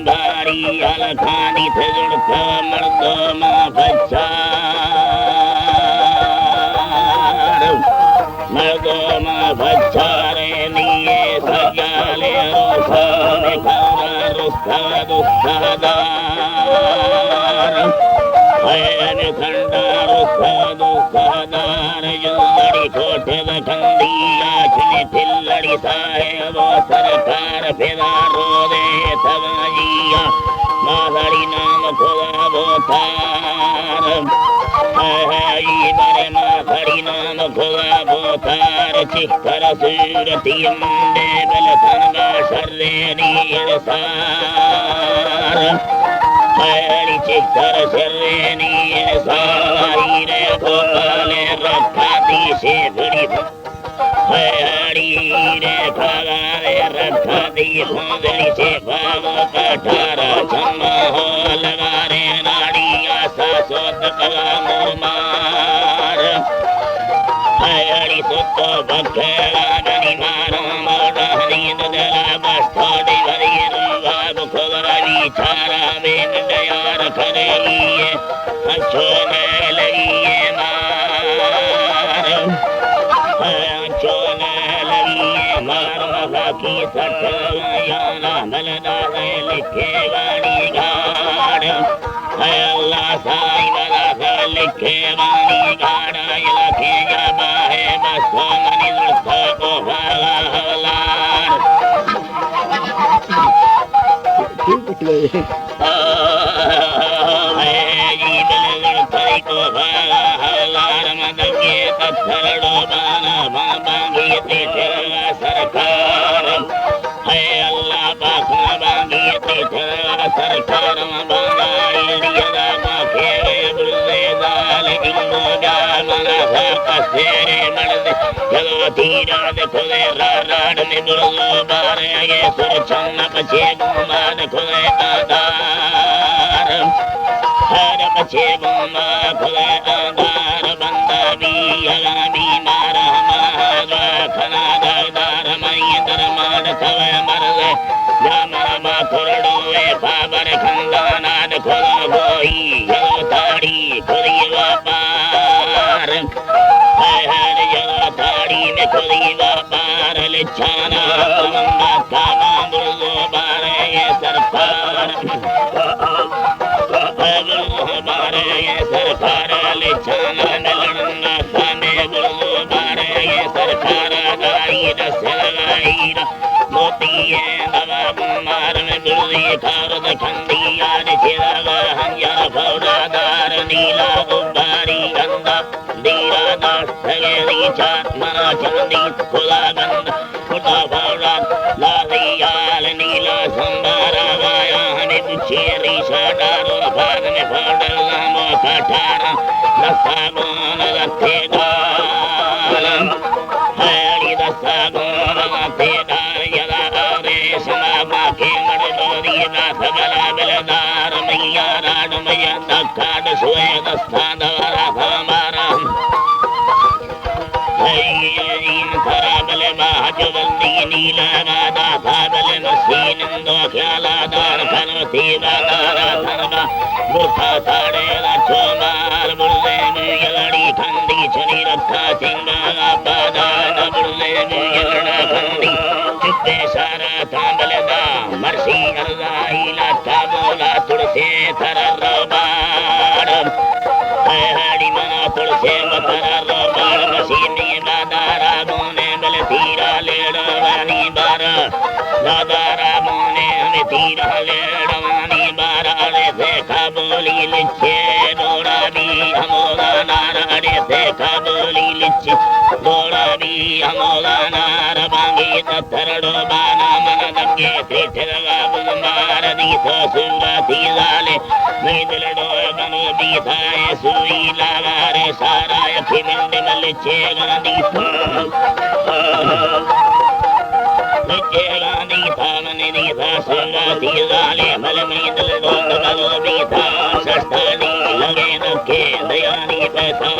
बारी अलखानी थे जुड़ता मर्दो माँ बच्चा मर्दो माँ बच्चा रे लिए सजाले रोसा में खौरा रुस्ता दुस्तादार हैन खंडा रुस्ता दुस्तादार जुलड़ी कोठे दखंडी आँखने थिल्लड़ी साहेब सरकार फिरा रो दे तवाजिया माधड़ी नाम खुदा बोतार बरे माधड़ी नाम खुदा बोतार चिक्कर सूरती मुंडे बलथनगा शर्रे नीर सार हरी चिक्कर शर्रे नीर सारी रे गोपाले रखा दी से बड़ी हरी रे भगारे रखा दी भोंदड़ी से भाव कठारा चम्मा हो लगा रे नाड़ी आशा सोत कला मुरमार हरी सुतो बखेड़ा गनी मारो मोड़ा नींद दला बस्थोड़ी भरी रुवाब खुदा विचारा में दयार करेगी अच्छो न लगी मार अच्छो न लगी मार मगा की सटयाना मलदा लिखे गाड़ी गाड़ अल्लाह साई मला से लिखे गाड़ी गाड़ा लखे जाबा है बस मनी दुर्था को भाला हवलार को भाला हवलार मदगे तत्थरड़ो बाना बांगी तेरा सरकार है अल्लाह पाखना बांगी तेरा सरकार बांगा इंडिया का खेरे बुल्ले दाल इंगो जा मना था कसेरे मर्द चलो धीरा देखो दे राड में बुल्लो बारे ये सुर चन्ना पछे गुमा देखो दे आधार हर पछे गुमा खुले आधार बंदा भी अला भी मारा महागा खना दार मई दरमान थवे मर्द जामना मा खुरडोए बाबर खंदाना देखो गोई यलो ताड़ी खुदी व्यापार हर यलो ताड़ी में खुदी व्यापार लिछाना मंगा कामा बुल्लो बारे ये सरकार बारे ये सरकार लिछाना मिलना खाने बुल्लो बारे ये सरकार गाई दसलाई मोती है दवा मार में बुल्ली खार दखंडी याद चिरागा हंजा फौरादार नीला गुब्बारी गंदा दीरा दास सगे रीचा मना चंदी खुला गंद खुदा फौरा लालियाल नीला संबारा गाया हमें पूछे रीशा डारो भाग में फौडल नामो कठारा दसागोन लथे गालम हरी दसागोन लथे गाल यदा आरे समामा के मड़लोरी नाथ गला बिलदार मैया राड मैया दखाड सोए दस्तान वाला भामारा नीला राधा भागल मसीन दो ख्याला दार खनवती बादारा धनबा बुरखा साड़े लाचो मार बुल्ले मुयलड़ी खंदी छनी रखा सिंगा बादार बुल्ले मुयलड़ा खंदी चुप्पे सारा थांबले दा मरसी अल्लाही लाता बोला तुड़से थर रोबार हरी मना तुड़से मथर रोबार मसीनी बादारा बोने बल धीरा लेड़ा वानी बारा दादारा बोने हमें धीरा लेड़ा वानी बारा रे देखा बोली लिच्छे डोरा भी हमोगा नारा रे देखा बोली लिच्छे डोरा भी हमोगा नारा बांगी तत्थरड़ो बाना मन दगे त्रिठरगा बुलमार दी तो सूरा थी लाले मैं दिलडो गनो भी थाए सुई लागा रे सारा यखी मिंड मलिच्छे गांधी था लिच्छे गांधी था मने दी था सूरा थी लाले मल मैं दिलडो गनो भी था सस्ता दी लगे न के दयानी पैसा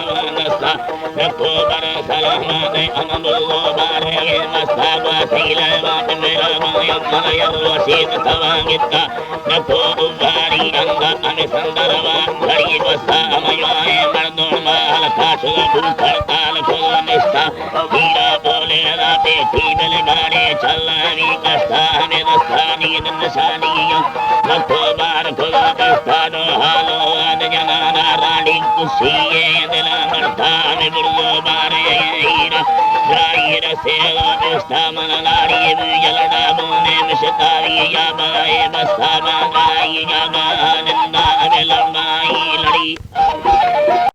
रखो बर सलामत अमबुल्लो बारे मस्ता बातीले बात मेरा माया माया वसीत तवांगिता रखो उबारी अंगा अमे संदरवा घड़ी बसा मयाए मर्दों माल काशुल भूखर ताल खुल निष्ठा हीरा बोले रा बेटी बल गाड़े चलावी कस्ता हमें दस्तानी नशानिया रखो बार खुल कस्तानो हालो अद जनाना रानी कुशिये दिला मरता में बुल्लो बारे हीरा राईर सेलो कस्ता मन लाड़ी जलड़ा बोने मिशतारी या बाए बस्ता मांगाई जागा नंदा अबे लड़ाई लड़ी